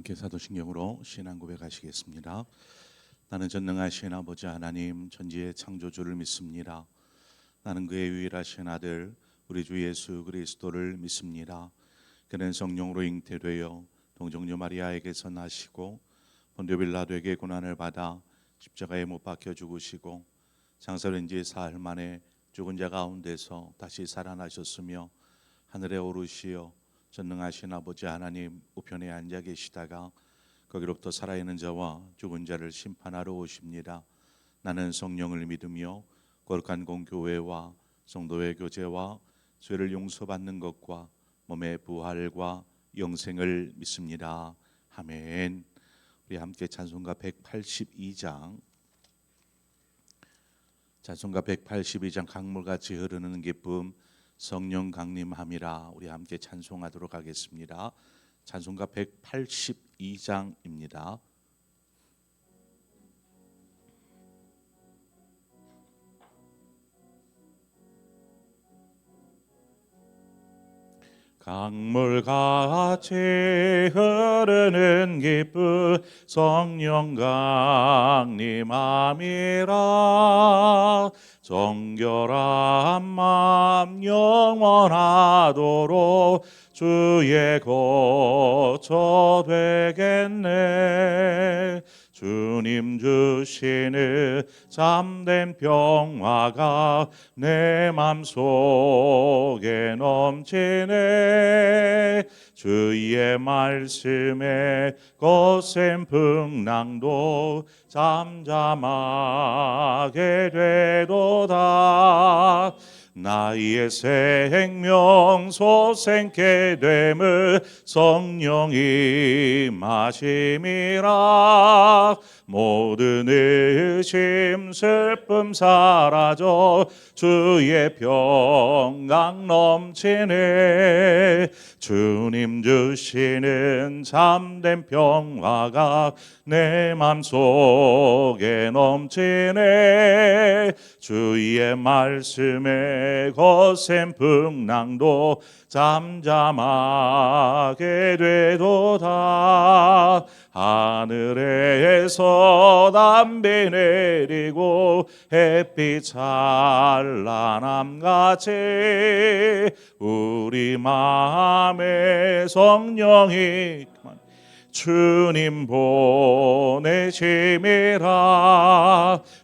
함께 사도신경으로 신앙 고백하시겠습니다. 나는 전능하신 아버지 하나님 전지의 창조주를 믿습니다. 나는 그의 유일하신 아들 우리 주 예수 그리스도를 믿습니다. 그는 성령으로 잉태되어 동정녀 마리아에게서 나시고 본디오 빌라도에게 고난을 받아 십자가에 못 박혀 죽으시고 장사된 지 사흘 만에 죽은 자 가운데서 다시 살아나셨으며 하늘에 오르시어 전능하신 아버지 하나님 우편에 앉아 계시다가 거기로부터 살아있는 자와 죽은 자를 심판하러 오십니다. 나는 성령을 믿으며 거룩한 공교회와 성도의 교제와 죄를 용서받는 것과 몸의 부활과 영생을 믿습니다. 아멘. 우리 함께 찬송가 182장 강물같이 흐르는 기쁨 성령 강림함이라. 우리 함께 찬송하도록 하겠습니다. 찬송가 182장입니다. 강물같이 흐르는 기쁨 성령 강림함이라. 정결한 마음 영원하도록 주의 거처 되겠네. 주님 주시는 참된 평화가 내 맘속에 넘치네. 주의 말씀에 거센 풍랑도 잠잠하게 되도다. 나의 생명 솟생케 됨을 성령이 마심이라. 모든 의심 슬픔 사라져 주의 평강 넘치네. 주님 주시는 참된 평화가 내 맘속에 넘치네. 주의 말씀에 거센 풍랑도 잠잠하게 되도다. 하늘에서 담비 내리고 햇빛 찬란함같이 우리 마음에 성령이 주님 보내심이라.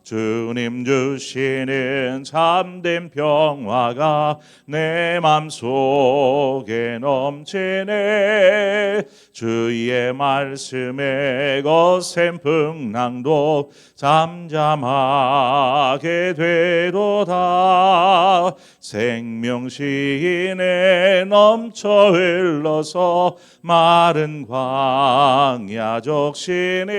주님 주시는 참된 평화가 내 맘속에 넘치네. 주의 말씀에 거센 풍랑도 잠잠하게 되도다. 생명시인에 넘쳐 흘러서 마른 광야 적시니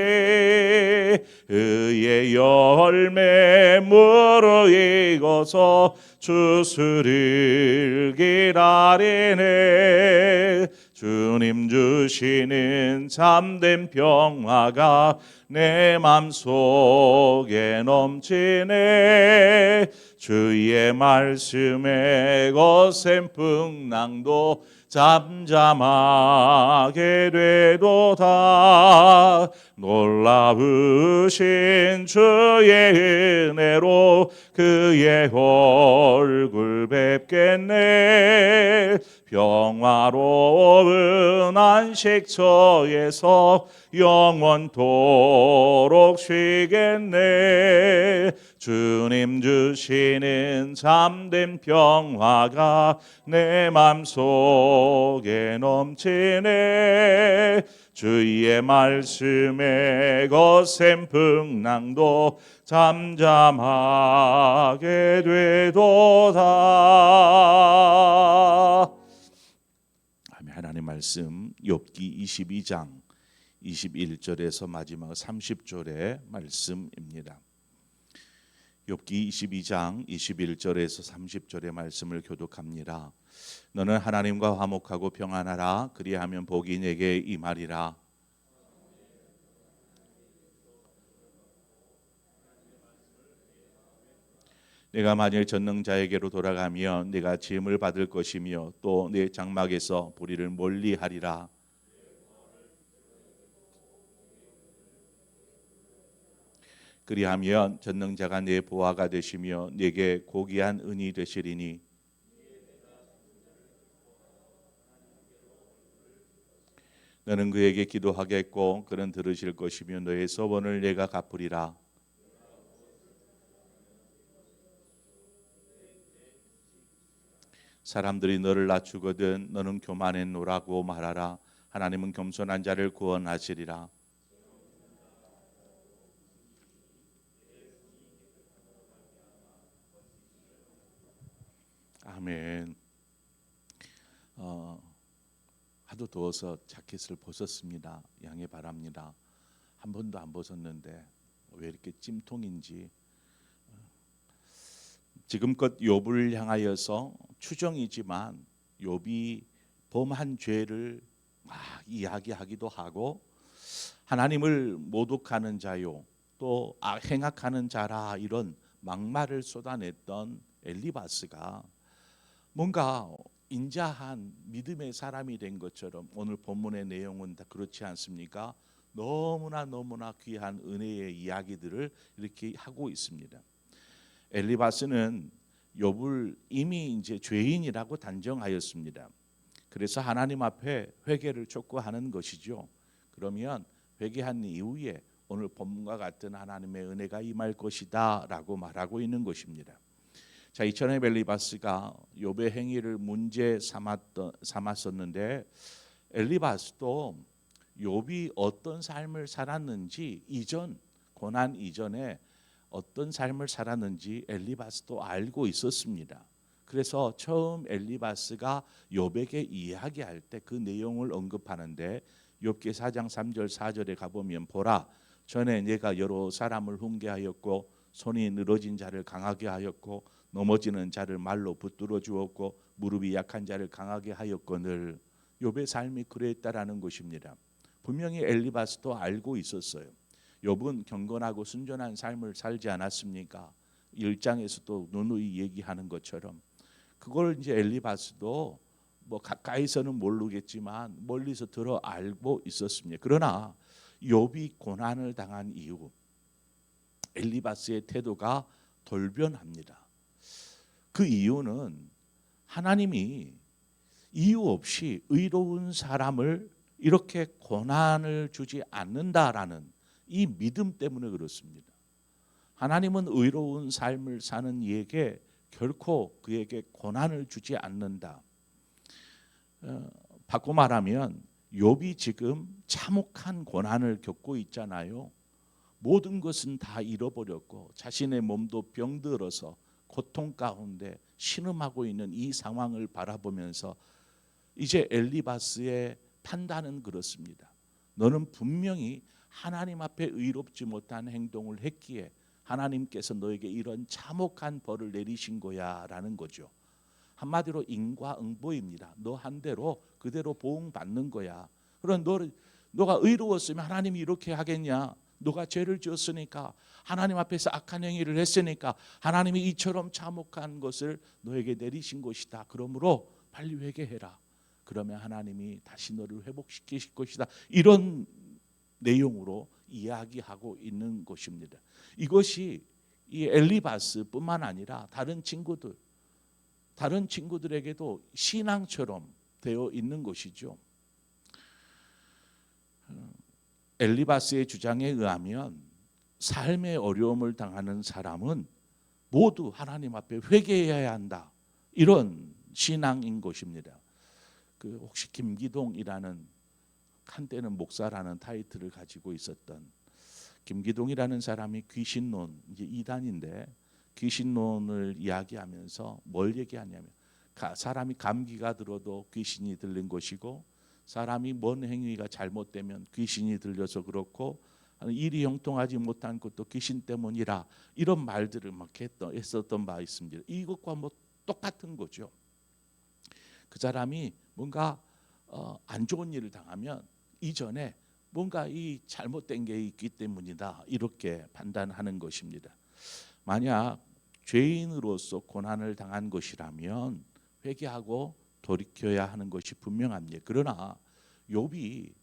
의의 열매 무르익어서 주수를 기다리네. 주님 주시는 참된 평화가 내 맘속에 넘치네. 주의 말씀에 거센 풍랑도 잠잠하게 되도다. 놀라우신 주의 은혜로 그의 얼굴 뵙겠네. 평화로운 안식처에서 영원토록 쉬겠네. 주님 주시는 참된 평화가 내 맘속에 넘치네. 주의 말씀에 거센 풍랑도 잠잠하게 되도다. 하나님 말씀 욥기 22장 21절에서 마지막 30절의 말씀입니다. 욥기 22장 21절에서 30절의 말씀을 교독합니다. 너는 하나님과 화목하고 평안하라. 그리하면 복이 내게 임하리라. 내가 만일 전능자에게로 돌아가면 네가 지음을 받을 것이며 또 네 장막에서 불의를 멀리하리라. 그리하면 전능자가 내 보화가 되시며 내게 고귀한 은이 되시리니 너는 그에게 기도하겠고 그는 들으실 것이며 너의 소원을 내가 갚으리라. 사람들이 너를 낮추거든 너는 교만했노라고 말하라. 하나님은 겸손한 자를 구원하시리라. 아멘. 하도 더워서 자켓을 벗었습니다. 양해 바랍니다. 한 번도 안 벗었는데 왜 이렇게 찜통인지. 지금껏 욥을 향하여서 추정이지만 욥이 범한 죄를 막 이야기하기도 하고 하나님을 모독하는 자요 또 행악하는 자라 이런 막말을 쏟아냈던 엘리바스가 뭔가 인자한 믿음의 사람이 된 것처럼 오늘 본문의 내용은 다 그렇지 않습니까? 너무나 귀한 은혜의 이야기들을 이렇게 하고 있습니다. 엘리바스는 욥을 이미 이제 죄인이라고 단정하였습니다. 그래서 하나님 앞에 회개를 촉구하는 것이죠. 그러면 회개한 이후에 오늘 본문과 같은 하나님의 은혜가 임할 것이다라고 말하고 있는 것입니다. 자, 이전에 엘리바스가 욥의 행위를 문제 삼았었는데 엘리바스도 욥이 어떤 삶을 살았는지 고난 이전에 어떤 삶을 살았는지 엘리바스도 알고 있었습니다. 그래서 처음 엘리바스가 욥에게 이야기할 때 그 내용을 언급하는데 욥기 4장 3절 4절에 가보면 보라 전에 내가 여러 사람을 훈계하였고 손이 늘어진 자를 강하게 하였고 넘어지는 자를 말로 붙들어 주었고 무릎이 약한 자를 강하게 하였거늘. 욥의 삶이 그랬다라는 것입니다. 분명히 엘리바스도 알고 있었어요. 욥은 경건하고 순전한 삶을 살지 않았습니까? 1장에서도 누누이 얘기하는 것처럼 그걸 이제 엘리바스도 뭐 가까이서는 모르겠지만 멀리서 들어 알고 있었습니다. 그러나 욥이 고난을 당한 이후 엘리바스의 태도가 돌변합니다. 그 이유는 하나님이 이유 없이 의로운 사람을 이렇게 고난을 주지 않는다라는 이 믿음 때문에 그렇습니다. 하나님은 의로운 삶을 사는 이에게 결코 그에게 고난을 주지 않는다. 바꿔 말하면 욥이 지금 참혹한 고난을 겪고 있잖아요. 모든 것은 다 잃어버렸고 자신의 몸도 병들어서 고통 가운데 신음하고 있는 이 상황을 바라보면서 이제 엘리바스의 판단은 그렇습니다. 너는 분명히 하나님 앞에 의롭지 못한 행동을 했기에 하나님께서 너에게 이런 참혹한 벌을 내리신 거야 라는 거죠. 한마디로 인과응보입니다. 너 한 대로 그대로 보응받는 거야. 그럼 너가 의로웠으면 하나님이 이렇게 하겠냐? 너가 죄를 지었으니까 하나님 앞에서 악한 행위를 했으니까 하나님이 이처럼 참혹한 것을 너에게 내리신 것이다. 그러므로 빨리 회개해라. 그러면 하나님이 다시 너를 회복시키실 것이다. 이런 내용으로 이야기하고 있는 것입니다. 이것이 이 엘리바스뿐만 아니라 다른 친구들에게도 신앙처럼 되어 있는 것이죠. 엘리바스의 주장에 의하면 삶의 어려움을 당하는 사람은 모두 하나님 앞에 회개해야 한다. 이런 신앙인 것입니다. 그 혹시 김기동이라는 한때는 목사라는 타이틀을 가지고 있었던 김기동이라는 사람이 귀신론 이제 이단인데 귀신론을 이야기하면서 뭘 얘기하냐면 사람이 감기가 들어도 귀신이 들린 것이고 사람이 뭔 행위가 잘못되면 귀신이 들려서 그렇고 일이 형통하지 못한 것도 귀신 때문이라 이런 말들을 막 했었던 바 있습니다. 이것과 뭐 똑같은 거죠. 그 사람이 뭔가 안 좋은 일을 당하면 이전에 뭔가 이 잘못된 게 있기 때문이다 이렇게 판단하는 것입니다. 만약 죄인으로서 고난을 당한 것이라면 회개하고 돌이켜야 하는 것이 분명합니다. 그러나 욥이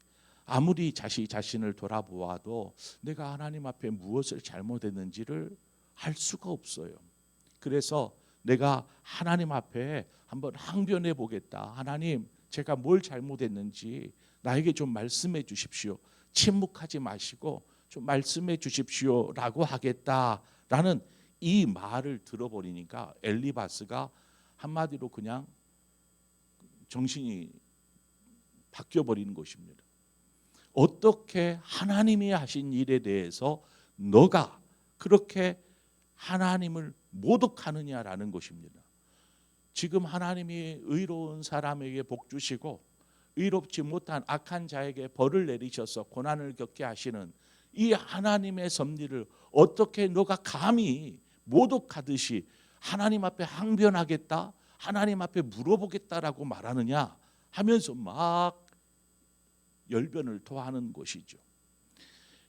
아무리 자신을 돌아보아도 내가 하나님 앞에 무엇을 잘못했는지를 알 수가 없어요. 그래서 내가 하나님 앞에 한번 항변해 보겠다. 하나님, 제가 뭘 잘못했는지 나에게 좀 말씀해 주십시오. 침묵하지 마시고 좀 말씀해 주십시오라고 하겠다라는 이 말을 들어버리니까 엘리바스가 한마디로 그냥 정신이 바뀌어 버리는 것입니다. 어떻게 하나님이 하신 일에 대해서 너가 그렇게 하나님을 모독하느냐라는 것입니다. 지금 하나님이 의로운 사람에게 복 주시고 의롭지 못한 악한 자에게 벌을 내리셔서 고난을 겪게 하시는 이 하나님의 섭리를 어떻게 너가 감히 모독하듯이 하나님 앞에 항변하겠다, 하나님 앞에 물어보겠다라고 말하느냐 하면서 막 열변을 토하는 것이죠.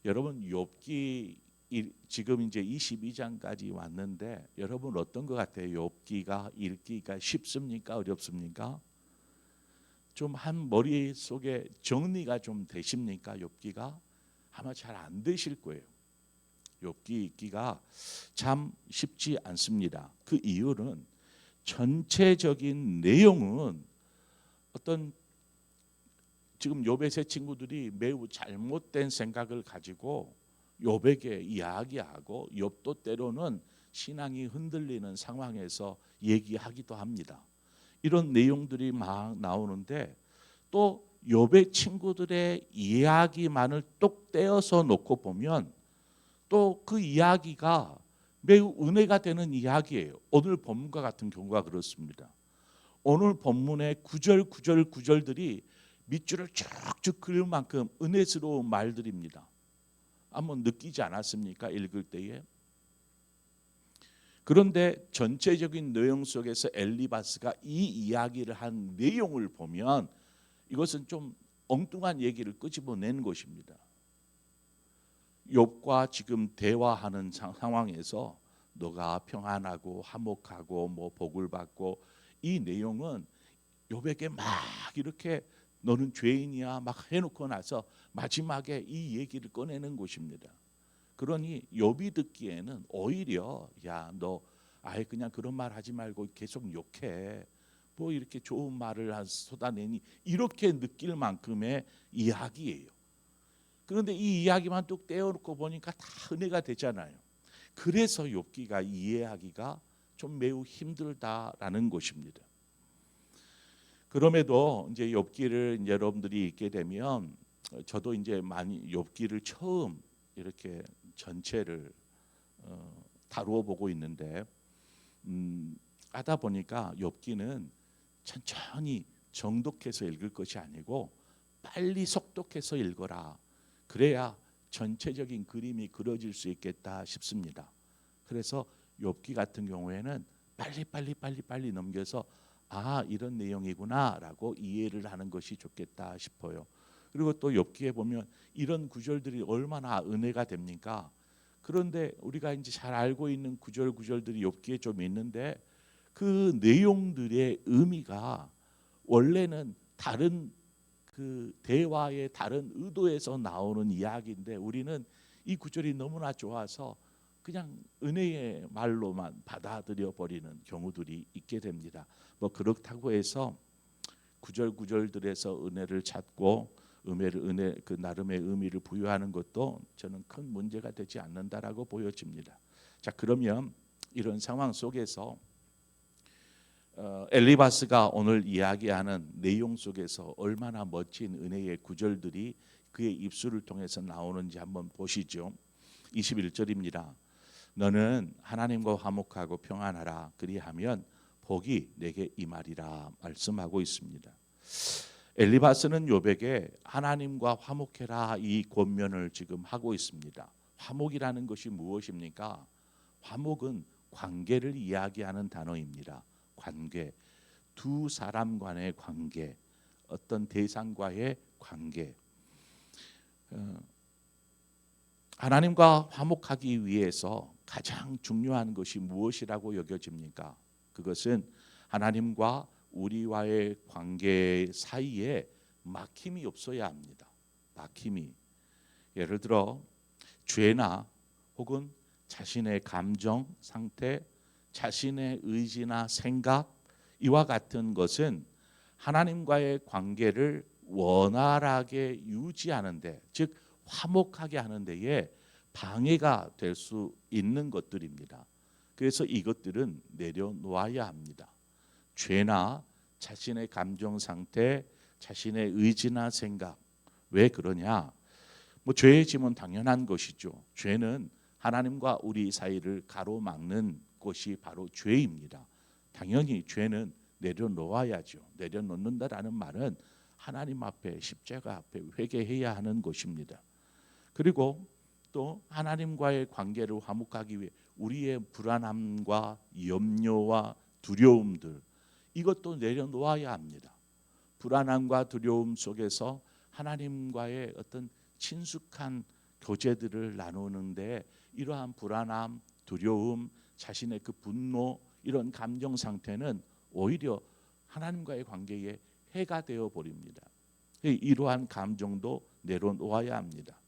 여러분, 욥기 지금 이제 22장까지 왔는데 여러분 어떤 것 같아요? 욥기가 읽기가 쉽습니까? 어렵습니까? 좀 한 머릿속에 정리가 좀 되십니까? 욥기가 아마 잘 안 되실 거예요. 욥기 읽기가 참 쉽지 않습니다. 그 이유는 전체적인 내용은 어떤 지금 욥의 세 친구들이 매우 잘못된 생각을 가지고 욥에게 이야기하고 욥도 때로는 신앙이 흔들리는 상황에서 얘기하기도 합니다. 이런 내용들이 막 나오는데 또 욥의 친구들의 이야기만을 똑 떼어서 놓고 보면 또 그 이야기가 매우 은혜가 되는 이야기예요. 오늘 본문과 같은 경우가 그렇습니다. 오늘 본문의 구절들이 밑줄을 쭉쭉 그을 만큼 은혜스러운 말들입니다. 한번 느끼지 않았습니까? 읽을 때에. 그런데 전체적인 내용 속에서 엘리바스가 이 이야기를 한 내용을 보면 이것은 좀 엉뚱한 얘기를 끄집어낸 것입니다. 욥과 지금 대화하는 상황에서 너가 평안하고 화목하고 뭐 복을 받고 이 내용은 욥에게 막 이렇게 너는 죄인이야 막 해놓고 나서 마지막에 이 얘기를 꺼내는 것입니다. 그러니 욥이 듣기에는 오히려 야 너 아예 그냥 그런 말 하지 말고 계속 욕해. 뭐 이렇게 좋은 말을 쏟아내니 이렇게 느낄 만큼의 이야기예요. 그런데 이 이야기만 뚝 떼어놓고 보니까 다 은혜가 되잖아요. 그래서 욥기가 이해하기가 좀 매우 힘들다라는 것입니다. 그럼에도 이제 욥기를 여러분들이 읽게 되면 저도 이제 많이 욥기를 처음 이렇게 전체를 다루어 보고 있는데 하다 보니까 욥기는 천천히 정독해서 읽을 것이 아니고 빨리 속독해서 읽어라. 그래야 전체적인 그림이 그려질 수 있겠다 싶습니다. 그래서 욥기 같은 경우에는 빨리 넘겨서 아 이런 내용이구나라고 이해를 하는 것이 좋겠다 싶어요. 그리고 또 욥기에 보면 이런 구절들이 얼마나 은혜가 됩니까? 그런데 우리가 이제 잘 알고 있는 구절들이 욥기에 좀 있는데 그 내용들의 의미가 원래는 다른 그 대화의 다른 의도에서 나오는 이야기인데 우리는 이 구절이 너무나 좋아서 그냥 은혜의 말로만 받아들여 버리는 경우들이 있게 됩니다. 뭐 그렇다고 해서 구절들에서 은혜를 찾고 은혜 그 나름의 의미를 부여하는 것도 저는 큰 문제가 되지 않는다라고 보여집니다. 자, 그러면 이런 상황 속에서 엘리바스가 오늘 이야기하는 내용 속에서 얼마나 멋진 은혜의 구절들이 그의 입술을 통해서 나오는지 한번 보시죠. 21절입니다. 너는 하나님과 화목하고 평안하라 그리하면 복이 내게 임하리라 말씀하고 있습니다. 엘리바스는 욥에게 하나님과 화목해라 이 권면을 지금 하고 있습니다. 화목이라는 것이 무엇입니까? 화목은 관계를 이야기하는 단어입니다. 관계, 두 사람 간의 관계, 어떤 대상과의 관계. 하나님과 화목하기 위해서 가장 중요한 것이 무엇이라고 여겨집니까? 그것은 하나님과 우리와의 관계 사이에 막힘이 없어야 합니다. 막힘이, 예를 들어 죄나 혹은 자신의 감정 상태, 자신의 의지나 생각, 이와 같은 것은 하나님과의 관계를 원활하게 유지하는데, 즉 화목하게 하는 데에 방해가 될 수 있는 것들입니다. 그래서 이것들은 내려놓아야 합니다. 죄나 자신의 감정 상태, 자신의 의지나 생각. 왜 그러냐? 뭐 죄의 짐은 당연한 것이죠. 죄는 하나님과 우리 사이를 가로막는 것이 바로 죄입니다. 당연히 죄는 내려놓아야죠. 내려놓는다라는 말은 하나님 앞에, 십자가 앞에 회개해야 하는 것입니다. 그리고 또 하나님과의 관계를 화목하기 위해 우리의 불안함과 염려와 두려움들, 이것도 내려놓아야 합니다. 불안함과 두려움 속에서 하나님과의 어떤 친숙한 교제들을 나누는데, 이러한 불안함, 두려움, 자신의 그 분노, 이런 감정 상태는 오히려 하나님과의 관계에 해가 되어 버립니다. 이러한 감정도 내려놓아야 합니다.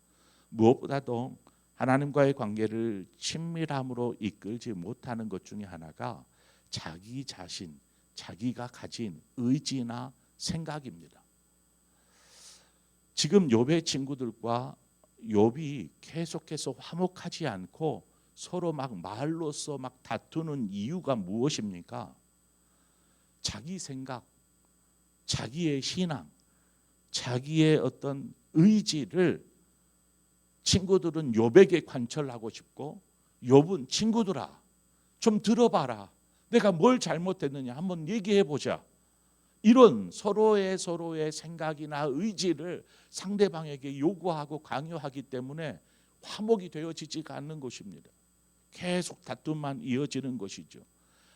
무엇보다도 하나님과의 관계를 친밀함으로 이끌지 못하는 것 중에 하나가 자기 자신, 자기가 가진 의지나 생각입니다. 지금 욥의 친구들과 욥이 계속해서 화목하지 않고 서로 막 말로써 막 다투는 이유가 무엇입니까? 자기 생각, 자기의 신앙, 자기의 어떤 의지를 친구들은 욥에게 관철하고 싶고, 욥은 친구들아 좀 들어봐라, 내가 뭘 잘못했느냐 한번 얘기해 보자, 이런 서로의 생각이나 의지를 상대방에게 요구하고 강요하기 때문에 화목이 되어지지가 않는 것입니다. 계속 다툼만 이어지는 것이죠.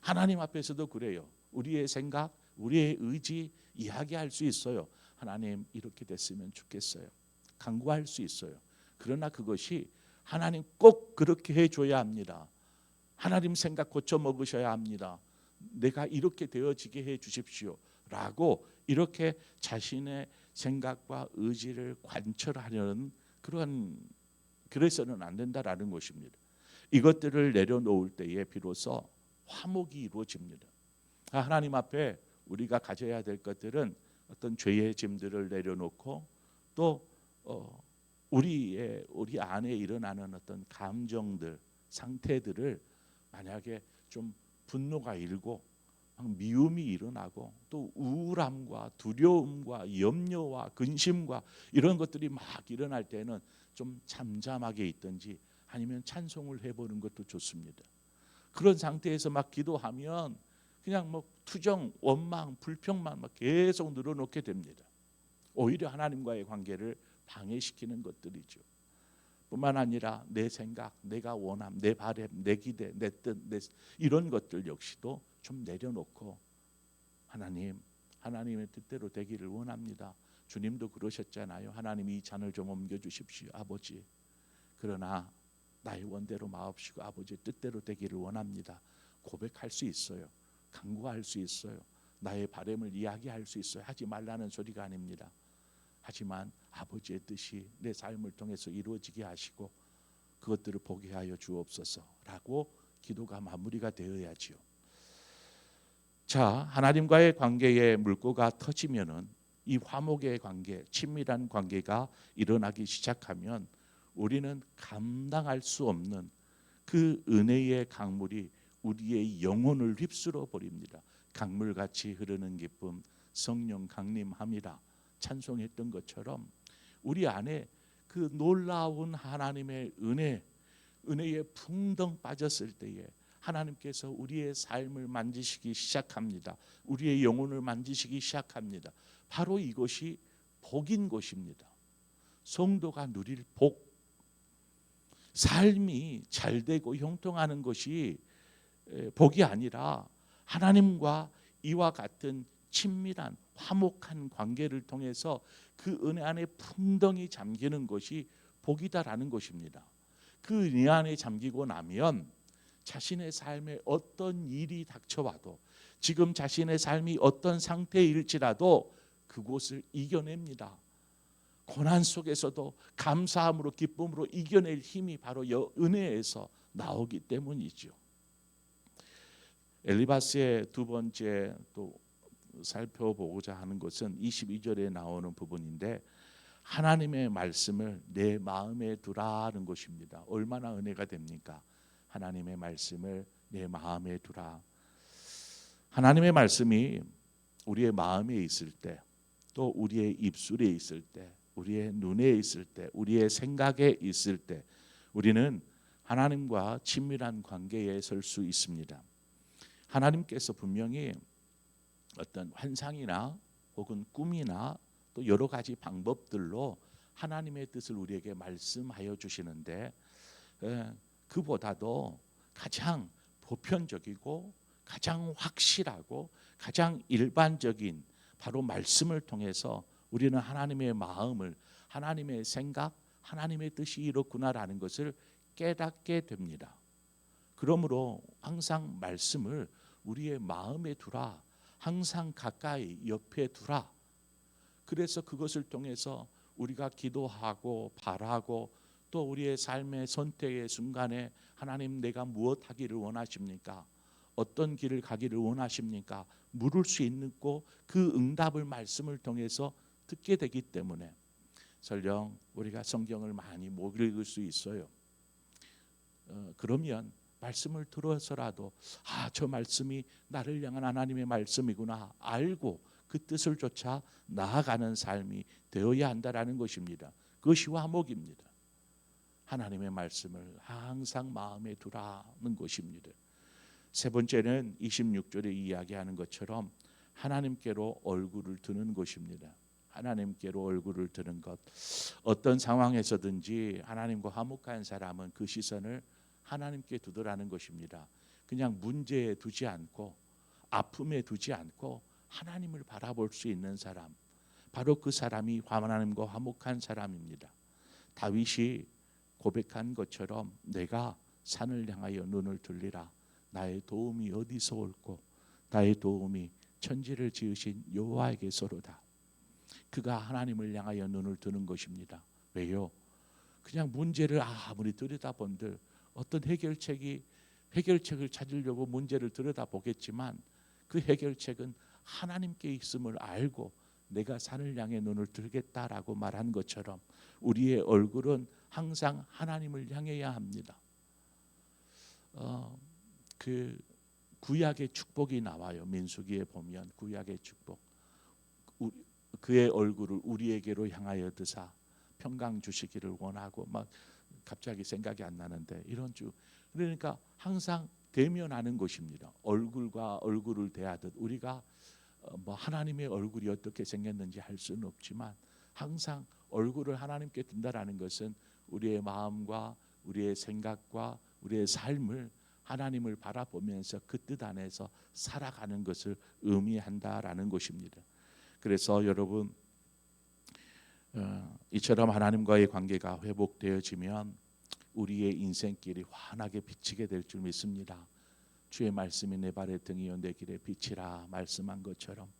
하나님 앞에서도 그래요. 우리의 생각, 우리의 의지 이야기할 수 있어요. 하나님 이렇게 됐으면 좋겠어요. 간구할 수 있어요. 그러나 그것이 하나님 꼭 그렇게 해줘야 합니다. 하나님 생각 고쳐 먹으셔야 합니다. 내가 이렇게 되어지게 해 주십시오 라고 이렇게 자신의 생각과 의지를 관철하려는 그래서는 안 된다라는 것입니다. 이것들을 내려놓을 때에 비로소 화목이 이루어집니다. 하나님 앞에 우리가 가져야 될 것들은 어떤 죄의 짐들을 내려놓고, 또 우리 안에 일어나는 어떤 감정들, 상태들을, 만약에 좀 분노가 일고 미움이 일어나고 또 우울함과 두려움과 염려와 근심과 이런 것들이 막 일어날 때는 좀 잠잠하게 있든지 아니면 찬송을 해보는 것도 좋습니다. 그런 상태에서 막 기도하면 그냥 뭐 투정, 원망, 불평만 막 계속 늘어놓게 됩니다. 오히려 하나님과의 관계를 방해시키는 것들이죠. 뿐만 아니라 내 생각, 내가 원함, 내 바람, 내 기대, 내 뜻, 이런 것들 역시도 좀 내려놓고, 하나님의 뜻대로 되기를 원합니다. 주님도 그러셨잖아요. 하나님 이 잔을 좀 옮겨주십시오 아버지, 그러나 나의 원대로 마옵시고 아버지의 뜻대로 되기를 원합니다. 고백할 수 있어요. 간구할 수 있어요. 나의 바람을 이야기할 수 있어요. 하지 말라는 소리가 아닙니다. 하지만 아버지의 뜻이 내 삶을 통해서 이루어지게 하시고 그것들을 보게 하여 주옵소서라고 기도가 마무리가 되어야지요. 자, 하나님과의 관계에 물꼬가 터지면은 이 화목의 관계, 친밀한 관계가 일어나기 시작하면 우리는 감당할 수 없는 그 은혜의 강물이 우리의 영혼을 휩쓸어 버립니다. 강물같이 흐르는 기쁨, 성령 강림함이라 찬송했던 것처럼 우리 안에 그 놀라운 하나님의 은혜에 풍덩 빠졌을 때에 하나님께서 우리의 삶을 만지시기 시작합니다. 우리의 영혼을 만지시기 시작합니다. 바로 이것이 복인 것입니다. 성도가 누릴 복, 삶이 잘되고 형통하는 것이 복이 아니라 하나님과 이와 같은 친밀한 화목한 관계를 통해서 그 은혜 안에 풍덩이 잠기는 것이 복이다라는 것입니다. 그 은혜 안에 잠기고 나면 자신의 삶에 어떤 일이 닥쳐와도, 지금 자신의 삶이 어떤 상태일지라도 그곳을 이겨냅니다. 고난 속에서도 감사함으로 기쁨으로 이겨낼 힘이 바로 은혜에서 나오기 때문이죠. 엘리바스의 두 번째 또 살펴보고자 하는 것은 22절에 나오는 부분인데 하나님의 말씀을 내 마음에 두라는 것입니다. 얼마나 은혜가 됩니까? 하나님의 말씀을 내 마음에 두라. 하나님의 말씀이 우리의 마음에 있을 때, 또 우리의 입술에 있을 때, 우리의 눈에 있을 때, 우리의 생각에 있을 때 우리는 하나님과 친밀한 관계에 설 수 있습니다. 하나님께서 분명히 어떤 환상이나 혹은 꿈이나 또 여러 가지 방법들로 하나님의 뜻을 우리에게 말씀하여 주시는데 그보다도 가장 보편적이고 가장 확실하고 가장 일반적인 바로 말씀을 통해서 우리는 하나님의 마음을, 하나님의 생각, 하나님의 뜻이 이렇구나라는 것을 깨닫게 됩니다. 그러므로 항상 말씀을 우리의 마음에 두라, 항상 가까이 옆에 두라. 그래서 그것을 통해서 우리가 기도하고 바라고 또 우리의 삶의 선택의 순간에 하나님 내가 무엇 하기를 원하십니까? 어떤 길을 가기를 원하십니까? 물을 수 있고 그 응답을 말씀을 통해서 듣게 되기 때문에 설령 우리가 성경을 많이 못 읽을 수 있어요. 그러면 말씀을 들어서라도 저 말씀이 나를 향한 하나님의 말씀이구나 알고 그 뜻을 쫓아 나아가는 삶이 되어야 한다라는 것입니다. 그것이 화목입니다. 하나님의 말씀을 항상 마음에 두라는 것입니다. 세 번째는 26절에 이야기하는 것처럼 하나님께로 얼굴을 드는 것입니다. 하나님께로 얼굴을 드는 것. 어떤 상황에서든지 하나님과 화목한 사람은 그 시선을 하나님께 두더라는 것입니다. 그냥 문제에 두지 않고 아픔에 두지 않고 하나님을 바라볼 수 있는 사람, 바로 그 사람이 하나님과 화목한 사람입니다. 다윗이 고백한 것처럼 내가 산을 향하여 눈을 들리라. 나의 도움이 어디서 올꼬? 나의 도움이 천지를 지으신 여호와에게서로다. 그가 하나님을 향하여 눈을 드는 것입니다. 왜요? 그냥 문제를 아무리 들여다본들 어떤 해결책을 찾으려고 문제를 들여다보겠지만 그 해결책은 하나님께 있음을 알고 내가 산을 향해 눈을 들겠다라고 말한 것처럼 우리의 얼굴은 항상 하나님을 향해야 합니다. 그 구약의 축복이 나와요. 민수기에 보면 구약의 축복. 그의 얼굴을 우리에게로 향하여 드사 평강 주시기를 원하고 막 갑자기 생각이 안 나는데 이런 그러니까 항상 대면하는 것입니다. 얼굴과 얼굴을 대하듯 우리가 뭐 하나님의 얼굴이 어떻게 생겼는지 할 수는 없지만 항상 얼굴을 하나님께 둔다라는 것은 우리의 마음과 우리의 생각과 우리의 삶을 하나님을 바라보면서 그 뜻 안에서 살아가는 것을 의미한다라는 것입니다. 그래서 여러분 이처럼 하나님과의 관계가 회복되어지면 우리의 인생길이 환하게 비치게 될 줄 믿습니다. 주의 말씀이 내 발의 등이요 내 길의 빛이라 말씀한 것처럼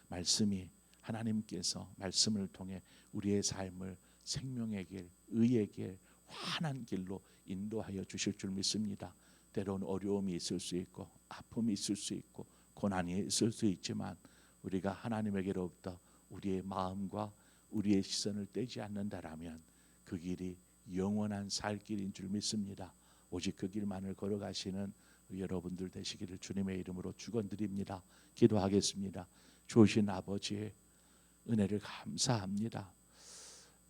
말씀이 하나님께서 말씀을 통해 우리의 삶을 생명의 길, 의의 길, 환한 길로 인도하여 주실 줄 믿습니다. 때로는 어려움이 있을 수 있고 아픔이 있을 수 있고 고난이 있을 수 있지만 우리가 하나님에게로부터 우리의 마음과 우리의 시선을 떼지 않는다라면 그 길이 영원한 살 길인 줄 믿습니다. 오직 그 길만을 걸어가시는 여러분들 되시기를 주님의 이름으로 축원드립니다. 기도하겠습니다. 좋으신 아버지의 은혜를 감사합니다.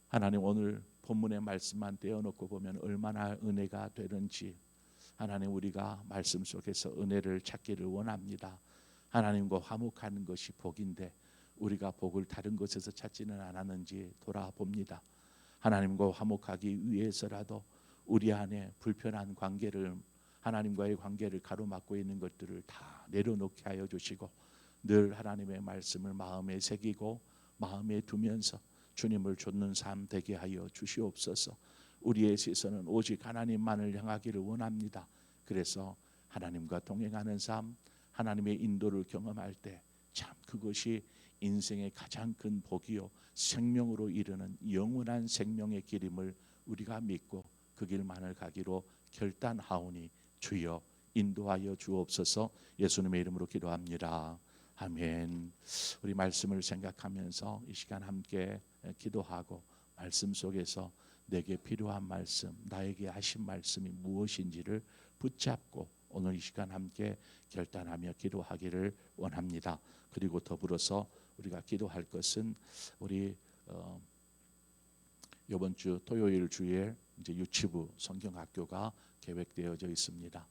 하나님 오늘 본문의 말씀만 떼어놓고 보면 얼마나 은혜가 되는지 하나님 우리가 말씀 속에서 은혜를 찾기를 원합니다. 하나님과 화목하는 것이 복인데 우리가 복을 다른 곳에서 찾지는 않았는지 돌아봅니다. 하나님과 화목하기 위해서라도 우리 안에 불편한 관계를 하나님과의 관계를 가로막고 있는 것들을 다 내려놓게 하여 주시고 늘 하나님의 말씀을 마음에 새기고 마음에 두면서 주님을 좇는 삶 되게 하여 주시옵소서. 우리의 시선은 오직 하나님만을 향하기를 원합니다. 그래서 하나님과 동행하는 삶, 하나님의 인도를 경험할 때 참 그것이 인생의 가장 큰 복이요 생명으로 이르는 영원한 생명의 길임을 우리가 믿고 그 길만을 가기로 결단하오니 주여 인도하여 주옵소서. 예수님의 이름으로 기도합니다. 아멘. 우리 말씀을 생각하면서 이 시간 함께 기도하고 말씀 속에서 내게 필요한 말씀, 나에게 하신 말씀이 무엇인지를 붙잡고 오늘 이 시간 함께 결단하며 기도하기를 원합니다. 그리고 더불어서 우리가 기도할 것은 우리 이번 주 토요일 주일 이제 유치부 성경학교가 계획되어져 있습니다.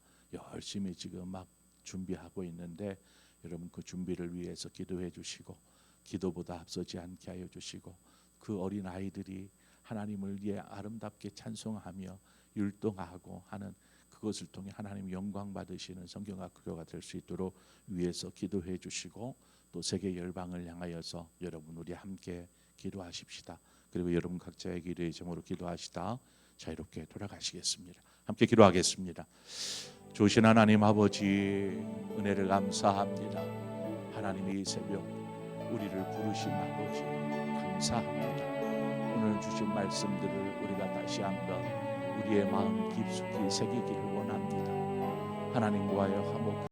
열심히 지금 막 준비하고 있는데 여러분 그 준비를 위해서 기도해 주시고 기도보다 앞서지 않게 하여 주시고 그 어린 아이들이 하나님을 아름답게 찬송하며 율동하고 하는 그것을 통해 하나님 영광 받으시는 성경학교가 될 수 있도록 위해서 기도해 주시고 또 세계 열방을 향하여서 여러분 우리 함께 기도하십시다. 그리고 여러분 각자의 기도의 제목으로 기도하시다 자유롭게 돌아가시겠습니다. 함께 기도하겠습니다. 좋으신 하나님 아버지 은혜를 감사합니다. 하나님 이 새벽 우리를 부르신 아버지 감사합니다. 오늘 주신 말씀들을 우리가 다시 한번 우리의 마음 깊숙이 새기기를 원합니다. 하나님과의 화목